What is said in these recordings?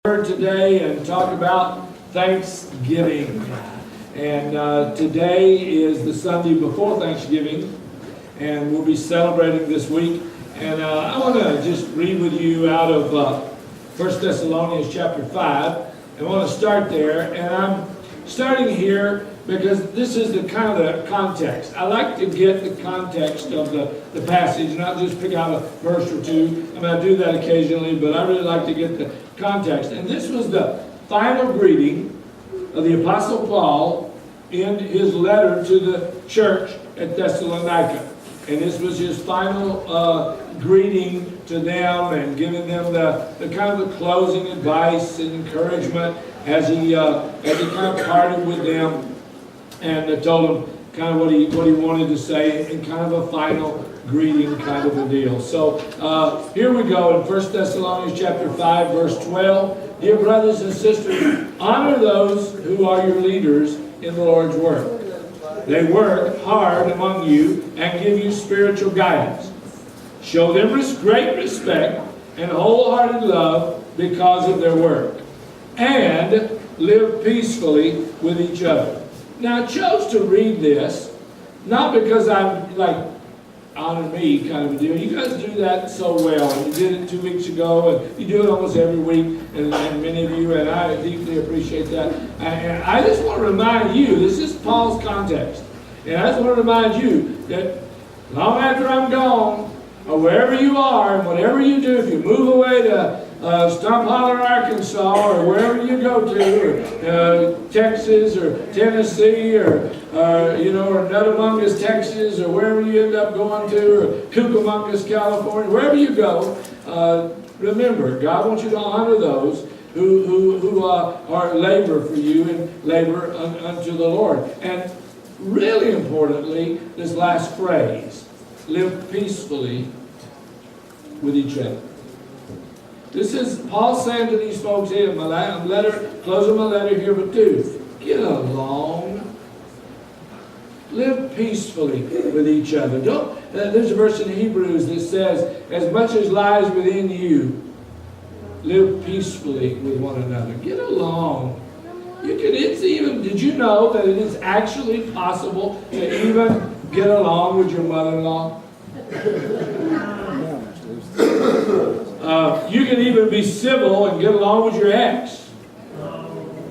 Today and talk about Thanksgiving. And today is the Sunday before Thanksgiving, and we'll be celebrating this week. And I want to just read with you out of 1 Thessalonians chapter 5. I want to start there, and I'm starting here because this is the kind of the context. I like to get the context of the passage, not just pick out a verse or two. I mean, I do that occasionally, but I really like to get the context. And this was the final greeting of the Apostle Paul in his letter to the church at Thessalonica. And this was his final greeting to them and giving them the kind of the closing advice and encouragement as he kind of parted with them and told them kind of what he wanted to say in kind of a final greeting kind of a deal. So here we go in 1 Thessalonians chapter 5 verse 12. Dear brothers and sisters, honor those who are your leaders in the Lord's work. They work hard among you and give you spiritual guidance. Show them great respect and wholehearted love because of their work. And live peacefully with each other. Now I chose to read this, not because I'm like, honor me kind of a deal. You guys do that so well. You did it 2 weeks ago, and you do it almost every week, and many of you, and I deeply appreciate that. And I just want to remind you, this is Paul's context, and I just want to remind you that long after I'm gone, or wherever you are, and whatever you do, if you move away to Stump Holler, Arkansas, or wherever you go to, or Texas, or Tennessee, or Nuttamungus, Texas, or wherever you end up going to, or Cucamonga, California, wherever you go, remember, God wants you to honor those who are labor for you and labor unto the Lord. And really importantly, this last phrase, live peacefully with each other. This is Paul saying to these folks here in my letter, closing my letter here with two. Get along. Live peacefully with each other. There's a verse in Hebrews that says, as much as lies within you, live peacefully with one another. Get along. Did you know that it is actually possible to even get along with your mother-in-law? You can even be civil and get along with your ex.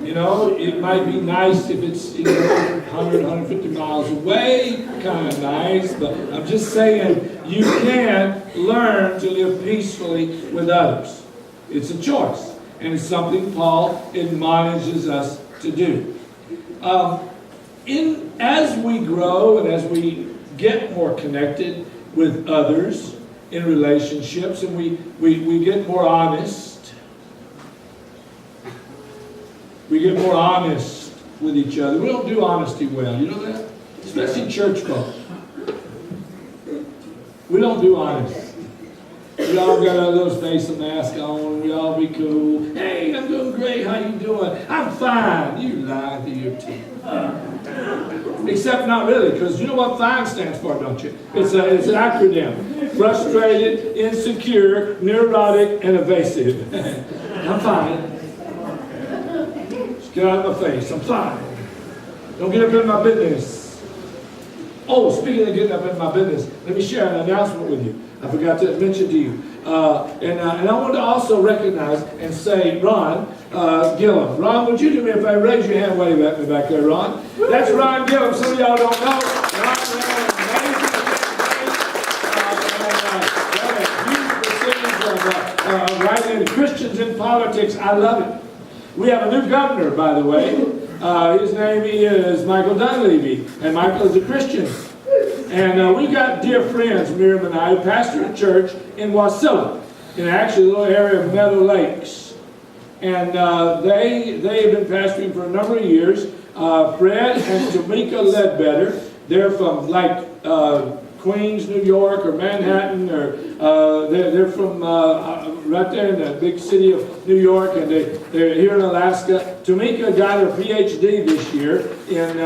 You know, it might be nice if it's 100, 150 miles away, kind of nice, but I'm just saying you can learn to live peacefully with others. It's a choice, and it's something Paul admonishes us to do. As we grow and as we get more connected with others in relationships, and we get more honest. We get more honest with each other. We don't do honesty well, you know that? Especially church folk. We don't do honesty. We all got our little face and mask on. We all be cool. Hey, I'm doing great. How you doing? I'm fine. You lie to your teeth. Except not really, because you know what FINE stands for, don't you? It's an acronym. Frustrated, insecure, neurotic, and evasive. I'm fine. Just get out of my face. I'm fine. Don't get up in my business. Oh, speaking of getting up in my business, let me share an announcement with you. I forgot to mention to you. And I want to also recognize and say, Ron Gillum. Ron, would you do me a favor? Raise your hand way back there, Ron. That's Ron Gillum. Some of y'all don't know. Ron amazing writing Christians in Politics. I love it. We have a new governor, by the way. His name is Michael Dunleavy. And Michael is a Christian. And we've got dear friends, Miriam and I, who pastor a church in Wasilla, in actually a little area of Meadow Lakes. And they have been pastoring for a number of years. Fred and Tamika Ledbetter, they're from like Queens, New York, or Manhattan, or they're from right there in the big city of New York, and they're here in Alaska. Tamika got her PhD this year in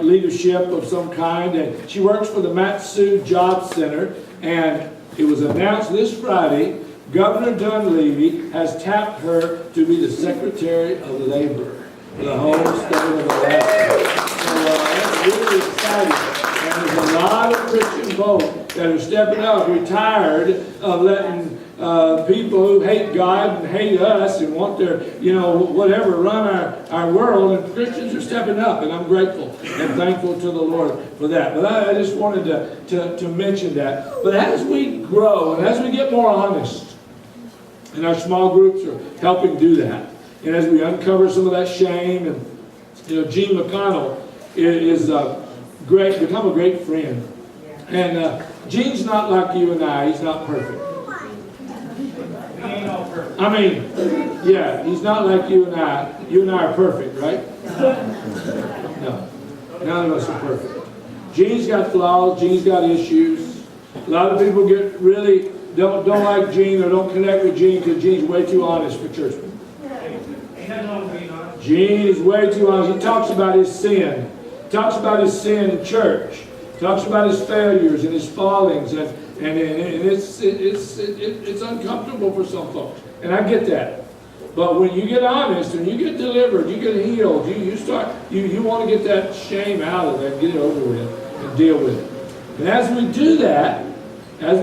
leadership of some kind, and she works for the Matsu Job Center. And it was announced this Friday Governor Dunleavy has tapped her to be the Secretary of Labor for the whole state of Alaska. So that's really exciting. And there's a lot of Christian folk that are stepping up. We're tired of letting people who hate God and hate us and want their, whatever, run our world. And Christians are stepping up, and I'm grateful and thankful to the Lord for that. But I just wanted to mention that. But as we grow and as we get more honest, and our small groups are helping do that, and as we uncover some of that shame, and Gene McConnell is become a great friend. And Gene's not like you and I. He's not perfect. I mean, yeah, he's not like you and I. You and I are perfect, right? No. None of us are perfect. Gene's got flaws. Gene's got issues. A lot of people don't like Gene or don't connect with Gene because Gene's way too honest for church people. Gene is way too honest. He talks about his sin. He talks about his sin in church. He talks about his failures and his fallings, and it's uncomfortable for some folks. And I get that. But when you get honest and you get delivered, you get healed, you want to get that shame out of it, get it over with, and deal with it. And as we do that, and as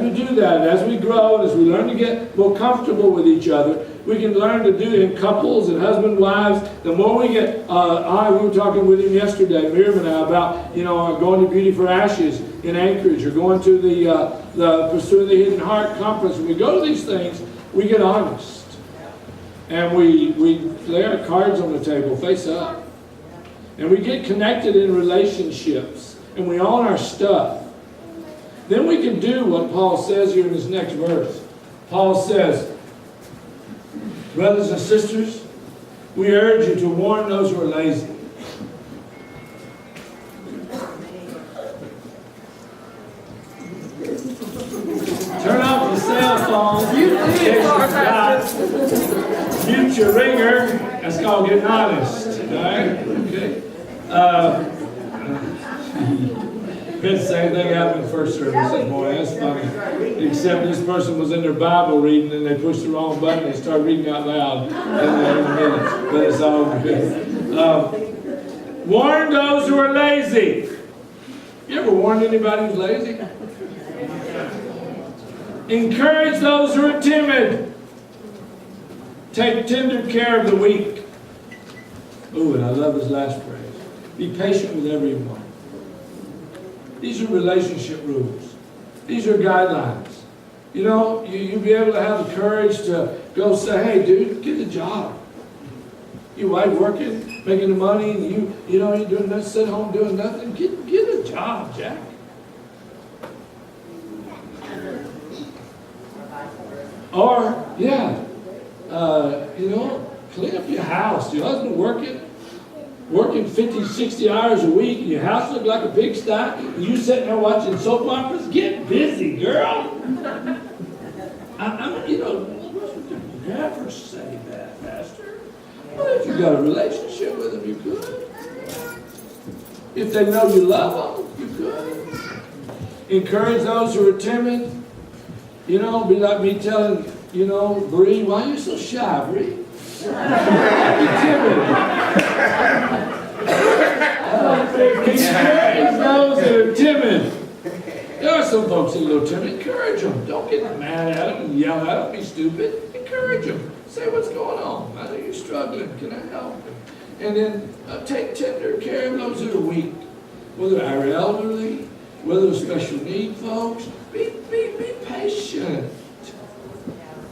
we grow, and as we learn to get more comfortable with each other, we can learn to do it in couples and husband, wives. The more we get, we were talking with him yesterday, Miriam and I, about going to Beauty for Ashes in Anchorage, or going to the Pursuing the Hidden Heart conference. When we go to these things, we get honest, and we lay our cards on the table, face up, and we get connected in relationships, and we own our stuff. Then we can do what Paul says here in this next verse. Paul says, brothers and sisters, we urge you to warn those who are lazy. Turn off your cell phone. Mute your ringer. That's called getting honest. All right? Okay. The same thing happened in first service this morning. That's funny. Except this person was in their Bible reading and they pushed the wrong button and started reading out loud in a minute. But it's all good. Warn those who are lazy. You ever warned anybody who's lazy? Encourage those who are timid. Take tender care of the weak. Ooh, and I love his last phrase. Be patient with everyone. These are relationship rules. These are guidelines. You'll be able to have the courage to go say, hey, dude, get a job. Your wife working, making the money, and you're doing nothing, sit home doing nothing. Get a job, Jack. Or, clean up your house. Your husband working 50, 60 hours a week, and your house look like a pigsty, and you sitting there watching soap operas. Get busy, girl. Never say that, Pastor. Well, if you got a relationship with them, you're good. If they know you love them, you're good. Encourage those who are timid. Be like me telling, Bree, why are you so shy, Bree? You're timid. Encourage those that are timid. There are some folks that are a little timid. Encourage them. Don't get mad at them and yell at them. Be stupid. Encourage them. Say what's going on. I know you're struggling. Can I help? And then take tender care of those that are weak. Whether our elderly, whether special need folks. Be patient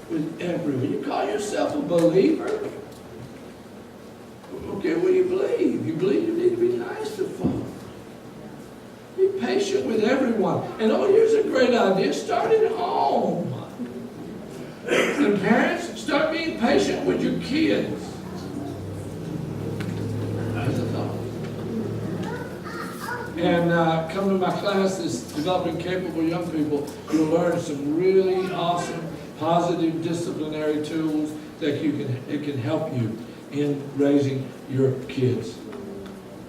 with everyone. You call yourself a believer? Okay, what do you believe? You believe you need to be nice to folks. Be patient with everyone. And here's a great idea. Start at home. And parents, start being patient with your kids. That's a thought. And come to my classes, Developing Capable Young People. You'll learn some really awesome, positive disciplinary tools that it can help you in raising your kids.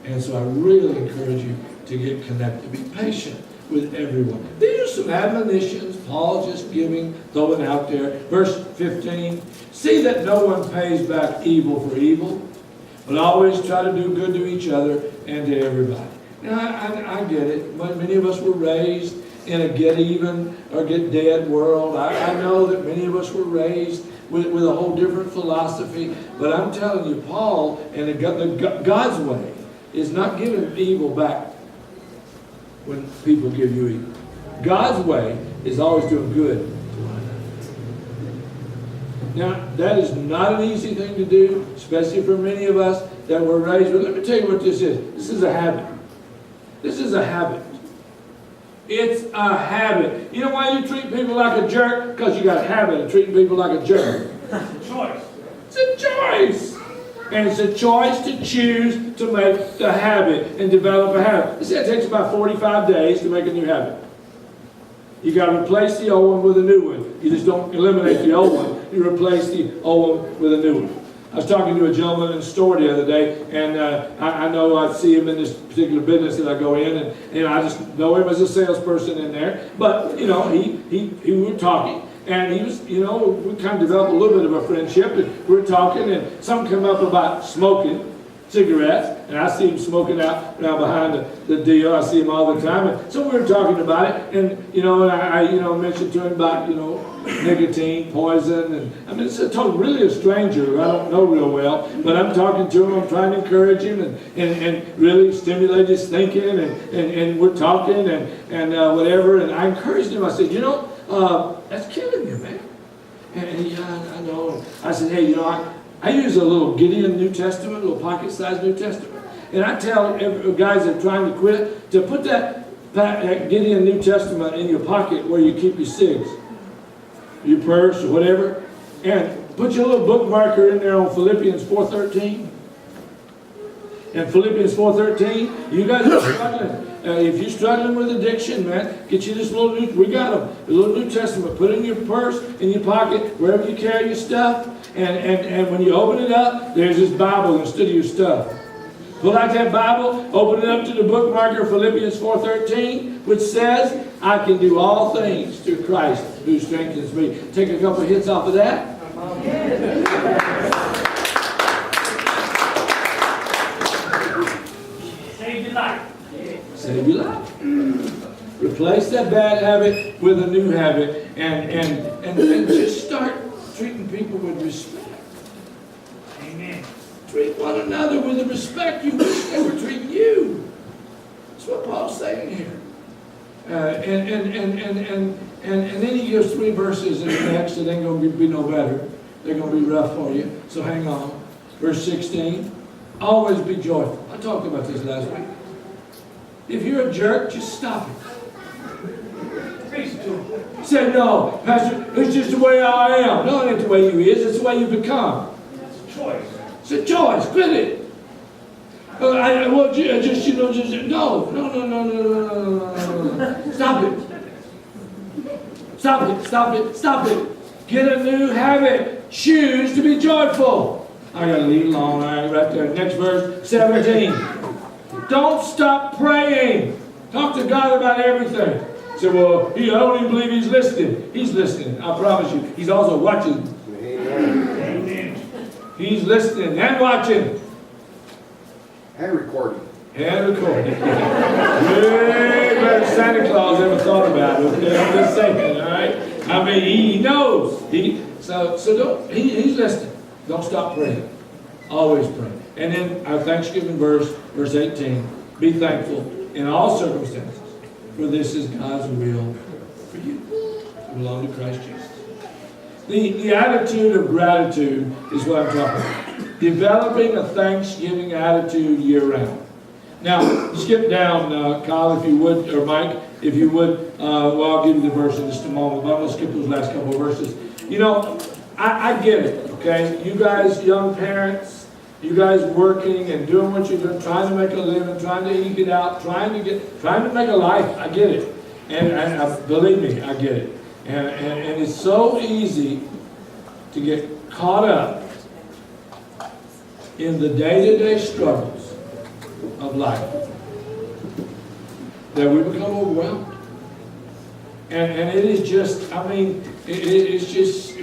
And so I really encourage you to get connected. Be patient with everyone. These are some admonitions, Paul just giving, throwing it out there. Verse 15, see that no one pays back evil for evil, but always try to do good to each other and to everybody. Now, I get it. Many of us were raised in a get even or get dead world. I know that many of us were raised with a whole different philosophy. But I'm telling you, Paul and God's way is not giving evil back when people give you evil. God's way is always doing good to one another. Now, that is not an easy thing to do, especially for many of us that were raised with. Let me tell you what this is. This is a habit. This is a habit. It's a habit. You know why you treat people like a jerk? Because you got a habit of treating people like a jerk. It's a choice. It's a choice. And it's a choice to choose to make the habit and develop a habit. They say it takes about 45 days to make a new habit. You got to replace the old one with a new one. You just don't eliminate the old one. You replace the old one with a new one. I was talking to a gentleman in the store the other day, and I know I see him in this particular business that I go in, and I just know him as a salesperson in there. But, you know, we were talking, and he was, you know, we kind of developed a little bit of a friendship, and we were talking, and something came up about smoking cigarettes, and I see him smoking out now behind the deal. I see him all the time, and so we were talking about it, and you know, and I mentioned to him about, you know, nicotine, poison, and I mean, it's really a stranger I don't know real well, but I'm talking to him, I'm trying to encourage him and really stimulate his thinking, and we're talking and whatever, and I encouraged him. I said, you know, that's killing you, man. And yeah, I know. I said, hey, you know, I use a little Gideon New Testament, a little pocket-sized New Testament. And I tell guys that are trying to quit to put that Gideon New Testament in your pocket where you keep your cigs, your purse, or whatever. And put your little bookmarker in there on Philippians 4:13. And Philippians 4:13, you guys are struggling. If you're struggling with addiction, man, get you this little we got them, a little New Testament. Put it in your purse, in your pocket, wherever you carry your stuff. And when you open it up, there's this Bible instead of your stuff. Pull out that Bible, open it up to the bookmarker, Philippians 4:13, which says, I can do all things through Christ who strengthens me. Take a couple of hits off of that. Save your life. Save your life. Replace that bad habit with a new habit, and just start treating people with respect. Amen. Treat one another with the respect you wish they were treating you. That's what Paul's saying here. And then he gives 3 verses in the next that ain't going to be no better. They're going to be rough for you. So hang on. Verse 16. Always be joyful. I talked about this last week. If you're a jerk, just stop it. He said, no, Pastor, it's just the way I am. No, it ain't the way you is. It's the way you become. It's a choice. It's a choice. Quit it. No. Stop it. Stop it. Get a new habit. Choose to be joyful. I got to leave it alone. All right, right there. Next verse, 17. Don't stop praying. Talk to God about everything. Say, well, I don't even believe he's listening. He's listening. I promise you. He's also watching. Amen. He's listening and watching. And recording. And recording. Way better Santa Claus ever thought about it. Okay? I'm just saying, all right? I mean, he knows. He's listening. Don't stop praying. Always pray. And then our Thanksgiving verse 18. Be thankful in all circumstances, for this is God's will for you to belong to Christ Jesus. The attitude of gratitude is what I'm talking about. Developing a Thanksgiving attitude year-round. Now, skip down, Kyle, if you would, or Mike, if you would. I'll give you the verse in just a moment, but I'm going to skip those last couple of verses. You know, I get it, okay? You guys, young parents, you guys working and doing what you're doing, trying to make a living, trying to eke it out, trying to make a life. I get it. And believe me, I get it. And it's so easy to get caught up in the day-to-day struggles of life that we become overwhelmed. And it is just, I mean, it's just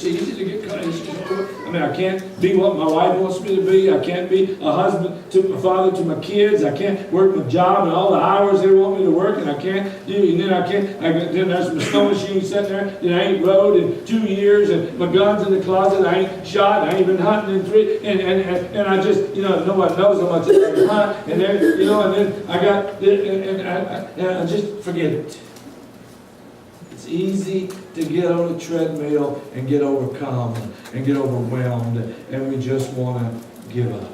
easy to get caught. I mean, I can't be what my wife wants me to be. I can't be a husband to my father, to my kids. I can't work my job and all the hours they want me to work, and I can't do, and then there's my snow machine sitting there that I ain't rode in 2 years, and my gun's in the closet, I ain't shot, I ain't been hunting in 3, and I just, nobody knows how much I can hunt, and then, and then I got, and I just forget it. It's easy to get on a treadmill and get overcome and get overwhelmed, and we just want to give up.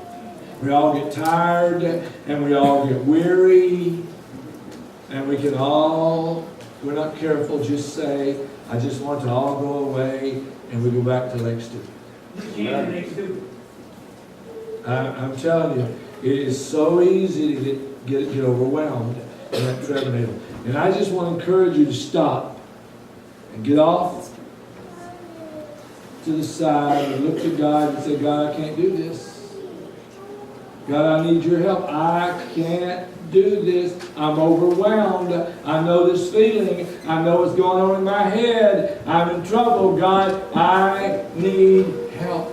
We all get tired and we all get weary, and we can all, if we're not careful, just say, I just want to all go away, and we go back to Lake Stupid. I'm telling you, it is so easy to get overwhelmed in that treadmill. And I just want to encourage you to stop and get off to the side and look to God and say, God, I can't do this. God, I need your help. I can't do this. I'm overwhelmed. I know this feeling. I know what's going on in my head. I'm in trouble. God, I need help.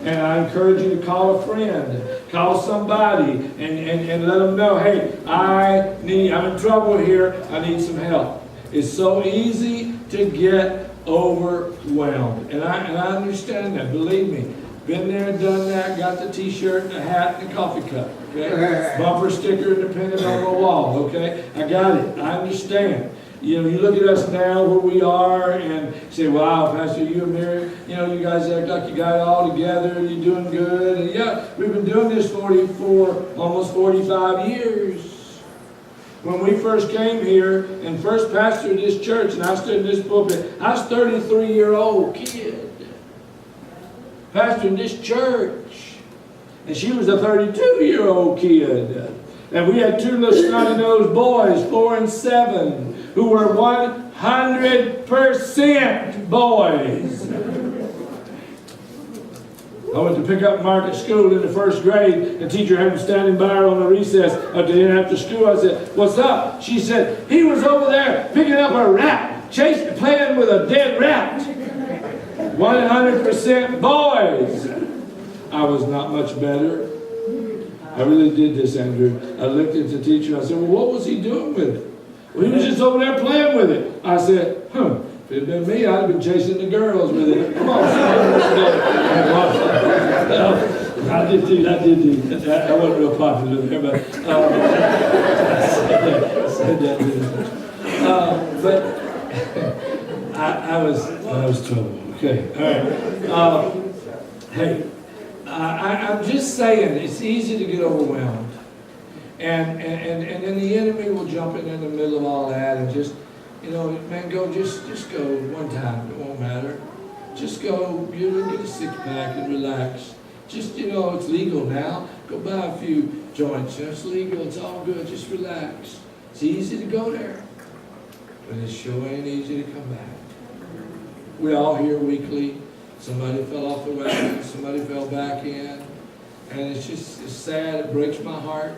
And I encourage you to call a friend, call somebody, and let them know, hey, I'm in trouble here. I need some help. It's so easy to get overwhelmed. And I understand that. Believe me. Been there, done that, got the t-shirt and the hat and the coffee cup. Okay? Bumper sticker and the pennant on the wall. Okay? I got it. I understand. You look at us now where we are and say, wow, Pastor, you and Mary, you guys act like you got it all together, you're doing good. And yeah, we've been doing this for almost 45 years. When we first came here and first pastored this church, and I stood in this pulpit, I was a 33-year-old kid pastoring this church. And she was a 32-year-old kid. And we had 2 little snotty-nosed boys, 4 and 7, who were 100% boys. I went to pick up Mark at school in the 1st grade. The teacher had him standing by her on the recess after school. I said, what's up? She said, he was over there picking up a rat, playing with a dead rat. 100% boys. I was not much better. I really did this, Andrew. I looked at the teacher and I said, well, what was he doing with it? Well, he was just over there playing with it. I said, if it had been me, I'd have been chasing the girls with it. Come on, son, let's go. I did do that. I wasn't real popular there, but I said that. But I was trouble. Okay, all right. Hey, I'm just saying, it's easy to get overwhelmed. And then the enemy will jump in the middle of all that and just, man, just go one time. It won't matter. Just go, get a 6-pack and relax. Just, it's legal now. Go buy a few joints. It's legal. It's all good. Just relax. It's easy to go there. But it sure ain't easy to come back. We all hear weekly. Somebody fell off the wagon. Somebody fell back in. And it's sad. It breaks my heart.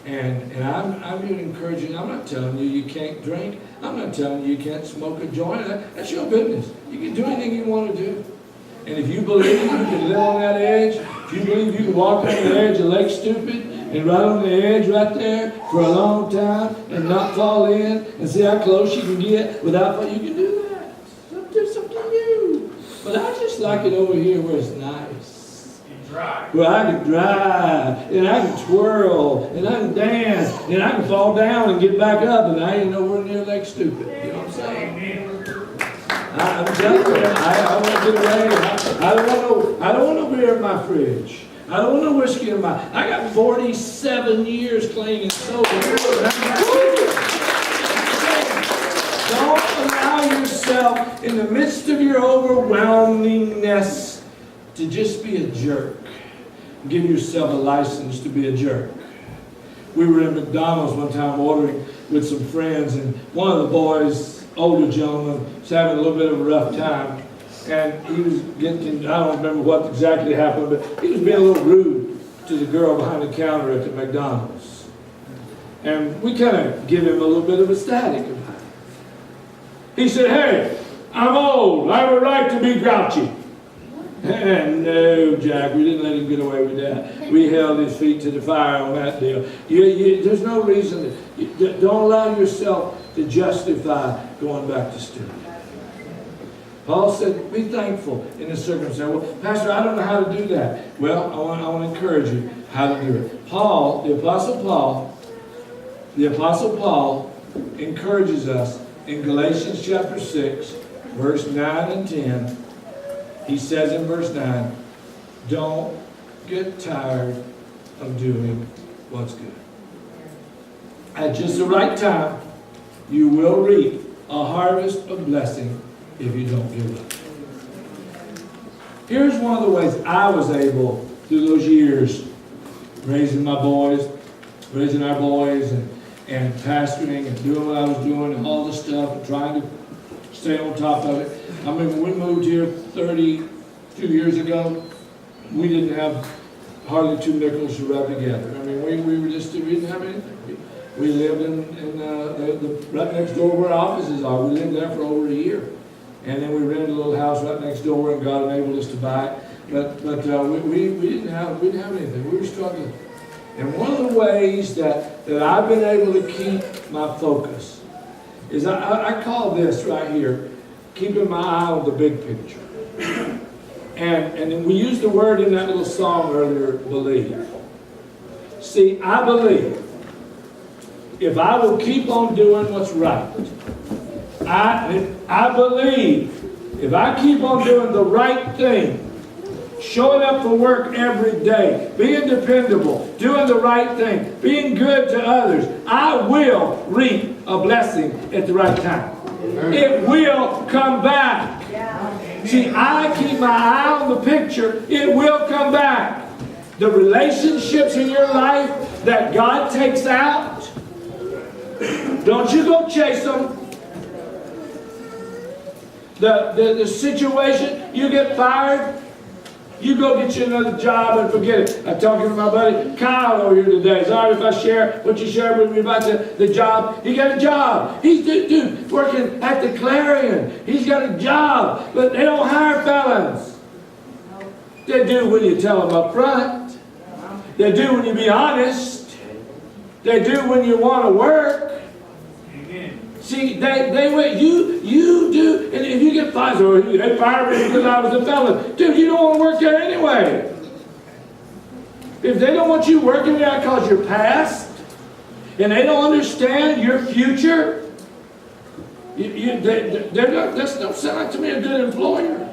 And I'm going to encourage you. I'm not telling you can't drink. I'm not telling you can't smoke a joint. That's your business. You can do anything you want to do. And if you believe you can live on that edge, if you believe you can walk on the edge of Lake Stupid and right on the edge right there for a long time and not fall in and see how close you can get without what you can do that. It's up to you. But I just like it over here where it's nice. Where I can drive, and I can twirl, and I can dance, and I can fall down and get back up, and I ain't nowhere near Lake Stupid. You know what I'm saying? I'm telling you, I want to get away. I don't want no beer in my fridge. I don't want no whiskey in my. I got 47 years clean and sober. Don't allow yourself in the midst of your overwhelmingness to just be a jerk. Give yourself a license to be a jerk. We were in McDonald's one time ordering with some friends, and one of the boys, older gentleman, was having a little bit of a rough time. And he was getting, I don't remember what exactly happened, but he was being a little rude to the girl behind the counter at the McDonald's. And we kind of give him a little bit of a static about it. He said, hey, I'm old. I have a right to be grouchy. And no, Jack, we didn't let him get away with that. We held his feet to the fire on that deal. There's no reason. Don't allow yourself to justify going back to study. Paul said, be thankful in the circumstance. Well, Pastor, I don't know how to do that. Well, I want to encourage you how to do it. Paul, the Apostle Paul encourages us in Galatians chapter 6, verse 9 and 10. He says in verse 9, don't get tired of doing what's good. At just the right time, you will reap a harvest of blessing if you don't give up. Here's one of the ways I was able, through those years, raising our boys, and pastoring and doing what I was doing and all this stuff and trying to stay on top of it. I mean, when we moved here 32 years ago, we didn't have hardly 2 nickels to rub together. I mean, we didn't have anything. We lived in the right next door where our offices are. We lived there for over a year. And then we rented a little house right next door, and God enabled us to buy it. But we didn't have anything. We were struggling. And one of the ways that I've been able to keep my focus is I call this right here, keeping my eye on the big picture. And then we used the word in that little song earlier, believe. See, I believe if I will keep on doing what's right, I believe if I keep on doing the right thing, showing up for work every day, being dependable, doing the right thing, being good to others, I will reap a blessing at the right time. It will come back. See, I keep my eye on the picture. It will come back. The relationships in your life that God takes out, don't you go chase them. The situation, you get fired, you go get you another job and forget it. I'm talking to my buddy Kyle over here today. Sorry if I share what you shared with me about the job. He got a job. He's dude working at the Clarion. He's got a job, but they don't hire felons. They do when you tell them up front. They do when you be honest. They do when you want to work. See, you do, and if you get fired, or they fired me because I was a felon. Dude, you don't want to work there anyway. If they don't want you working there because you're past, and they don't understand your future, that don't sound like to me a good employer.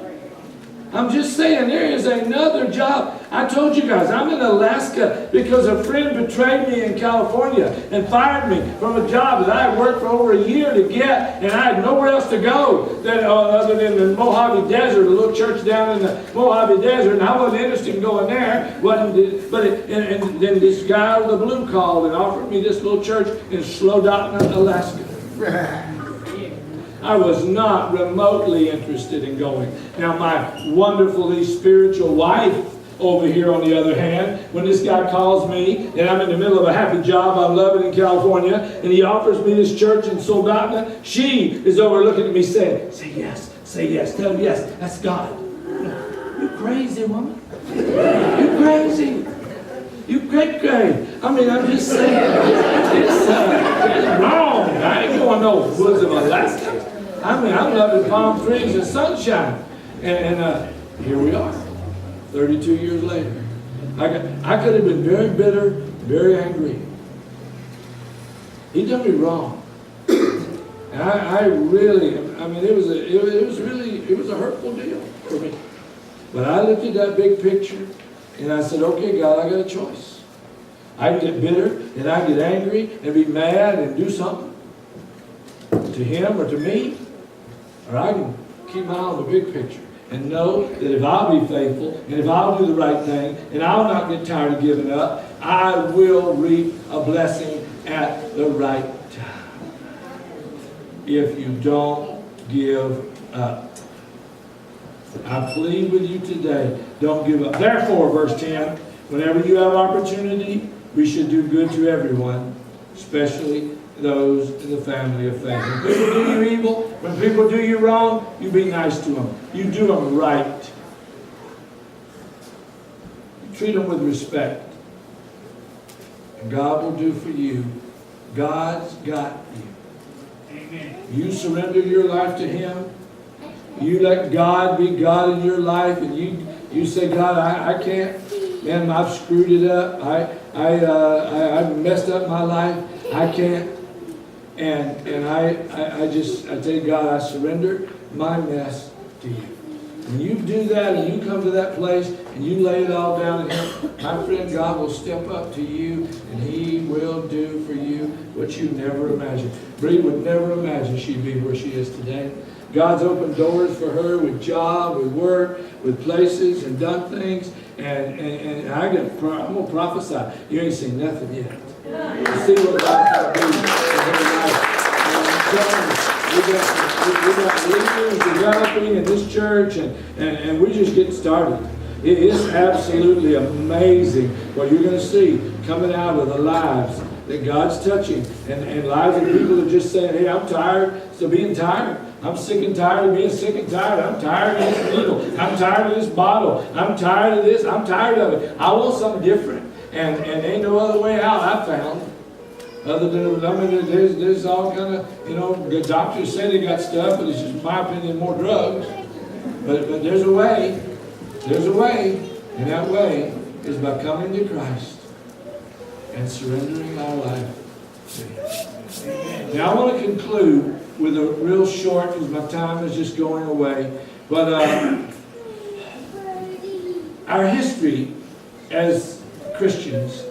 I'm just saying, there is another job. I told you guys, I'm in Alaska because a friend betrayed me in California and fired me from a job that I had worked for over a year to get, and I had nowhere else to go other than the Mojave Desert, a little church down in the Mojave Desert, and I wasn't interested in going there. And then this guy with the blue called and offered me this little church in Slodotna, Alaska. I was not remotely interested in going. Now, my wonderfully spiritual wife over here, on the other hand, when this guy calls me, and I'm in the middle of a happy job, I'm loving in California, and he offers me this church in Soldotna, she is over looking at me saying, say yes, tell him yes, that's God. You crazy woman. You crazy. You cray. I mean, I'm just saying, it's wrong. I ain't going no woods of Alaska. I mean, I'm loving palm trees and sunshine. And here we are, 32 years later. I could have been very bitter, very angry. He done me wrong. And I really, I mean, it was a hurtful deal for me. But I looked at that big picture, and I said, okay, God, I got a choice. I can get bitter, and I can get angry, and be mad, and do something to him or to me. Or I can keep my eye on the big picture and know that if I'll be faithful and if I'll do the right thing and I'll not get tired of giving up, I will reap a blessing at the right time. If you don't give up. I plead with you today, don't give up. Therefore, verse 10, whenever you have opportunity, we should do good to everyone, especially those in the family of faith. When people do you evil, when people do you wrong, you be nice to them. You do them right. You treat them with respect. And God will do for you. God's got you. Amen. You surrender your life to Him. You let God be God in your life, and you say, God, I can't. Man, I've screwed it up. I've messed up my life. I can't. And I tell you, God, I surrender my mess to you. When you do that and you come to that place and you lay it all down to Him, my friend, God will step up to you and He will do for you what you never imagined. Bree would never imagine she'd be where she is today. God's opened doors for her with job, with work, with places, and done things. And I'm going to prophesy. You ain't seen nothing yet. You see what God's going to do in her life. We got leaders developing in this church, and we're just getting started. It is absolutely amazing what you're going to see coming out of the lives that God's touching, and lives of people that are just saying, hey, I'm tired of being tired. I'm sick and tired of being sick and tired. I'm tired of this needle. I'm tired of this bottle. I'm tired of this. I'm tired of it. I want something different. And ain't no other way out I found. Other than, I mean, there's all kind of, the doctors say they got stuff, but it's just, in my opinion, more drugs. But there's a way. There's a way. And that way is by coming to Christ and surrendering our life to Him. Now I want to conclude with a real short, because my time is just going away. But our history as Christians,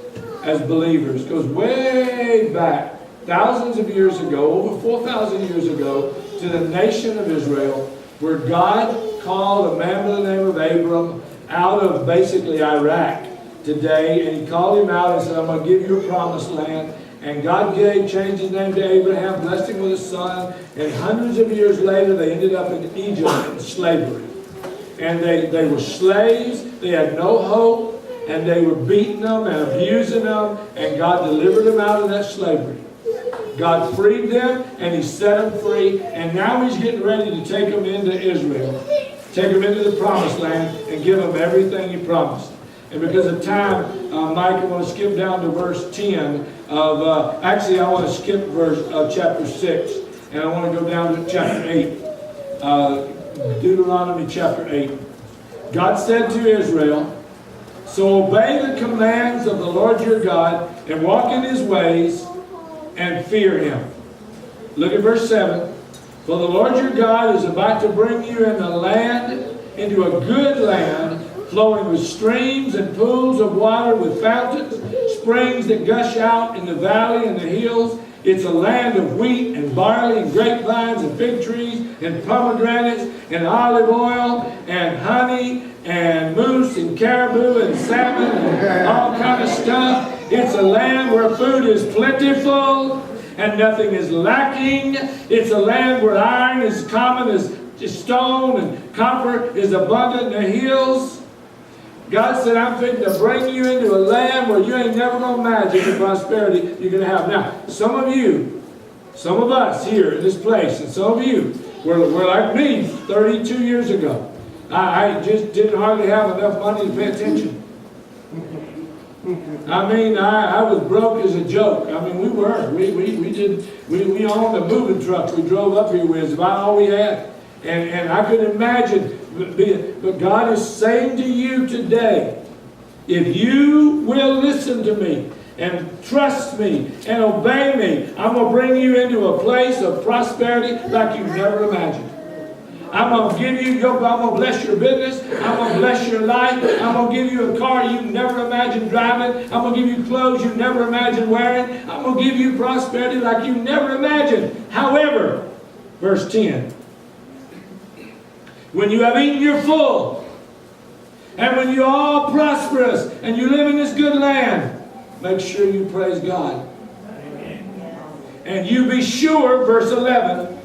as believers, goes way back, thousands of years ago, over 4,000 years ago, to the nation of Israel, where God called a man by the name of Abram out of basically Iraq today, and He called him out and said, I'm going to give you a promised land. And God changed his name to Abraham, blessed him with a son, and hundreds of years later they ended up in Egypt in slavery. And they were slaves, they had no hope, and they were beating them and abusing them, and God delivered them out of that slavery. God freed them, and He set them free, and now He's getting ready to take them into Israel, take them into the promised land, and give them everything He promised. And because of time, Mike, I want to skip down to verse 10 of, actually I want to skip chapter 6, and I want to go down to chapter 8. Deuteronomy chapter 8. God said to Israel, so obey the commands of the Lord your God, and walk in His ways, and fear Him. Look at verse 7. For the Lord your God is about to bring you into a good land, flowing with streams and pools of water, with fountains, springs that gush out in the valley and the hills. It's a land of wheat and barley and grapevines and fig trees and pomegranates and olive oil and honey and moose and caribou and salmon and all kind of stuff. It's a land where food is plentiful and nothing is lacking. It's a land where iron is common as stone and copper is abundant in the hills. God said, I'm fitting to bring you into a land where you ain't never going to imagine the prosperity you're going to have. Now, some of us here in this place, and some of you were like me 32 years ago. I just didn't hardly have enough money to pay attention. I mean, I was broke as a joke. I mean, we were. We owned a moving truck we drove up here with. It's about all we had. And I couldn't imagine. But God is saying to you today, if you will listen to me and trust me and obey me, I'm going to bring you into a place of prosperity like you've never imagined. I'm going to give you, I'm going to bless your business. I'm going to bless your life. I'm going to give you a car you've never imagined driving. I'm going to give you clothes you've never imagined wearing. I'm going to give you prosperity like you've never imagined. However, verse 10, when you have eaten your full, and when you're all prosperous, and you live in this good land, make sure you praise God. Amen. And you be sure, verse 11,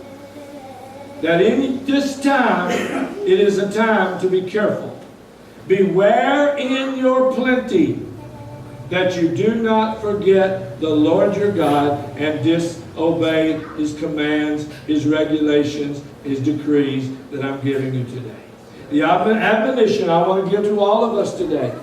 that in this time, it is a time to be careful. Beware in your plenty that you do not forget the Lord your God and disobey His commands, His regulations, His decrees that I'm giving you today. The admonition I want to give to all of us today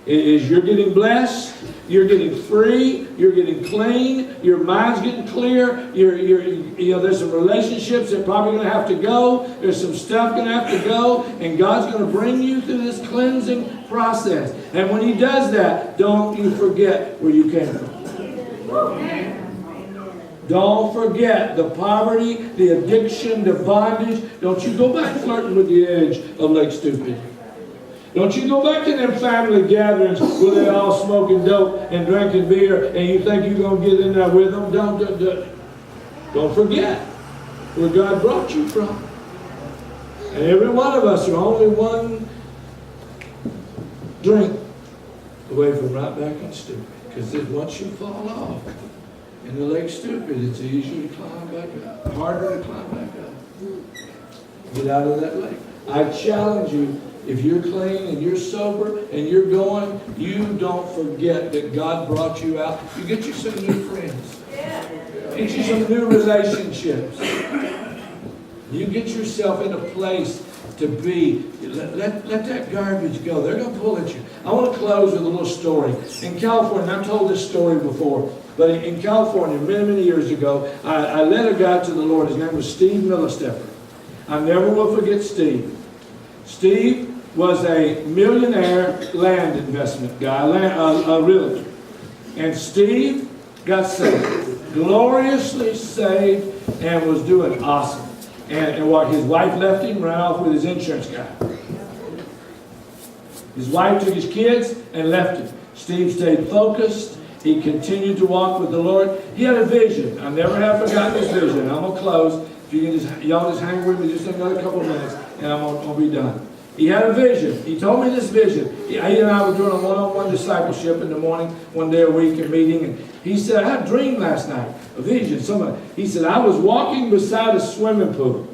is you're getting blessed, you're getting free, you're getting clean, your mind's getting clear, there's some relationships that are probably going to have to go, there's some stuff going to have to go, and God's going to bring you through this cleansing process. And when He does that, don't you forget where you came from. Don't forget the poverty, the addiction, the bondage. Don't you go back flirting with the edge of Lake Stupid. Don't you go back to them family gatherings where they're all smoking dope and drinking beer and you think you're going to get in there with them. Don't forget where God brought you from. And every one of us are only one drink away from right back in stupid. Because once you fall off in the Lake Stupid, it's easier to climb back up, harder to climb back up. Get out of that lake. I challenge you, if you're clean and you're sober and you're going, you don't forget that God brought you out. You get you some new friends. Get you some new relationships. You get yourself in a place to be. Let that garbage go. They're going to pull at you. I want to close with a little story. In California, I've told this story before, but in California, many, many years ago, I led a guy to the Lord. His name was Steve Millistepper. I never will forget Steve. Steve was a millionaire land investment guy, a realtor. And Steve got saved, gloriously saved, and was doing awesome. And while his wife left him, ran off with his insurance guy. His wife took his kids and left him. Steve stayed focused. He continued to walk with the Lord. He had a vision. I never have forgotten this vision. I'm going to close. If you can y'all just hang with me just another couple of minutes, and I'm going to be done. He had a vision. He told me this vision. He and I were doing a one-on-one discipleship in the morning, one day a week, a meeting. And he said, I had a dream last night, a vision. He said, I was walking beside a swimming pool.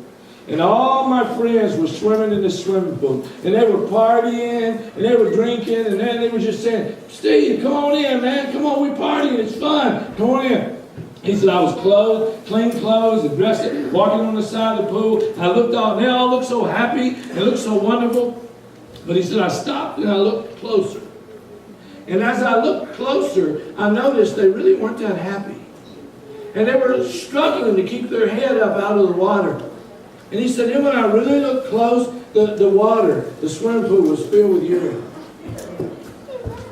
And all my friends were swimming in the swimming pool. And they were partying, and they were drinking, and then they were just saying, Steve, come on in, man. Come on, we're partying. It's fun. Come on in. He said, I was clothed, clean clothes, and dressed, walking on the side of the pool. I looked out, and they all looked so happy. They looked so wonderful. But he said, I stopped, and I looked closer. And as I looked closer, I noticed they really weren't that happy. And they were struggling to keep their head up out of the water. And he said, then when I really looked close, the water, the swimming pool was filled with urine.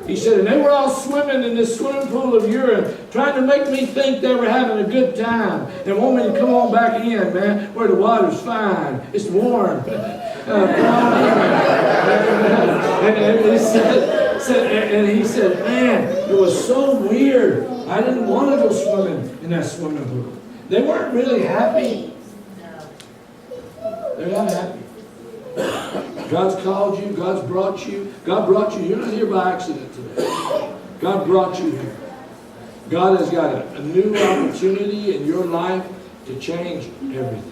He said, and they were all swimming in this swimming pool of urine, trying to make me think they were having a good time and want me to come on back in, man, where the water's fine. It's warm. And he said, man, it was so weird. I didn't want to go swimming in that swimming pool. They weren't really happy. They're not happy. God's called you. God's brought you. God brought you. You're not here by accident today. God brought you here. God has got a new opportunity in your life to change everything.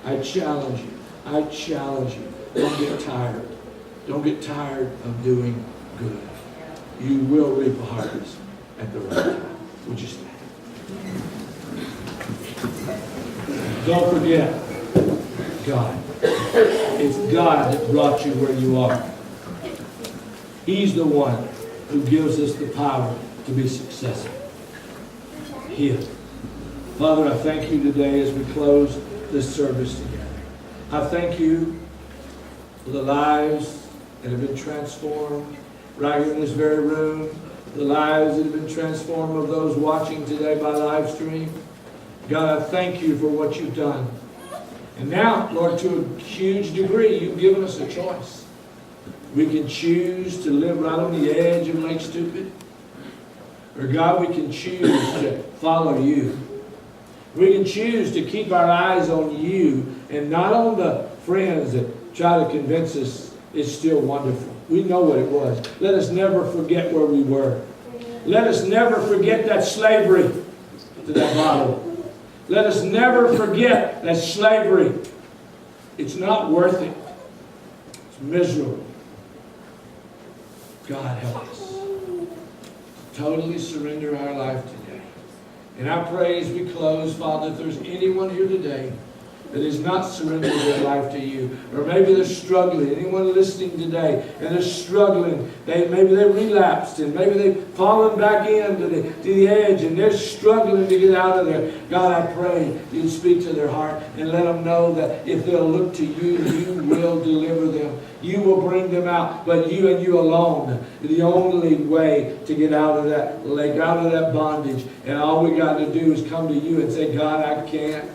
I challenge you. I challenge you. Don't get tired. Don't get tired of doing good. You will reap a harvest at the right time. Would you stand? Don't forget God. It's God that brought you where you are. He's the one who gives us the power to be successful. Him. Father, I thank you today as we close this service together. I thank you for the lives that have been transformed right here in this very room, the lives that have been transformed of those watching today by live stream. God, I thank you for what you've done. And now, Lord, to a huge degree, you've given us a choice. We can choose to live right on the edge of Lake Stupid. Or God, we can choose to follow you. We can choose to keep our eyes on you and not on the friends that try to convince us it's still wonderful. We know what it was. Let us never forget where we were. Let us never forget that slavery to that bottle. Let us never forget that slavery. It's not worth it. It's miserable. God help us. totally surrender our life today. And I pray as we close, Father, if there's anyone here today that has not surrendered their life to you, or maybe they're struggling, anyone listening today, and they're struggling, maybe they relapsed, and maybe they've fallen back into the edge, and they're struggling to get out of there. God, I pray you'd speak to their heart and let them know that if they'll look to you, you will deliver them. You will bring them out, but you and you alone, the only way to get out of that lake, out of that bondage. And all we got to do is come to you and say, God, I can't.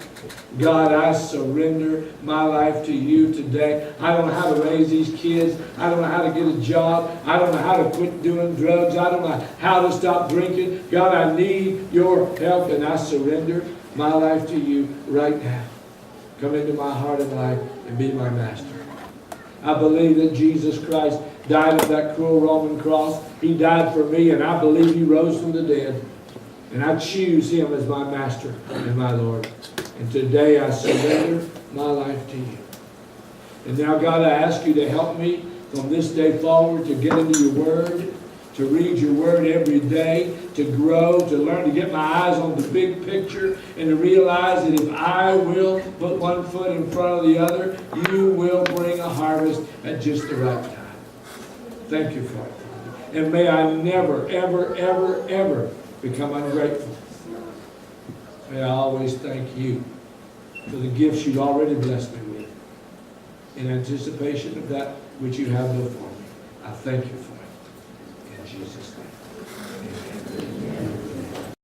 God, I surrender my life to you today. I don't know how to raise these kids. I don't know how to get a job. I don't know how to quit doing drugs. I don't know how to stop drinking. God, I need your help, and I surrender my life to you right now. Come into my heart and life and be my master. I believe that Jesus Christ died on that cruel Roman cross. He died for me, and I believe He rose from the dead. And I choose Him as my master and my Lord. And today I surrender my life to you. And now, God, I ask you to help me from this day forward to get into your word, to read your word every day, to grow, to learn to get my eyes on the big picture, and to realize that if I will put one foot in front of the other, you will bring a harvest at just the right time. Thank you for it. And may I never, ever, ever, ever become ungrateful. May I always thank you for the gifts you've already blessed me with. In anticipation of that which you have before me, I thank you for it. In Jesus' name, amen.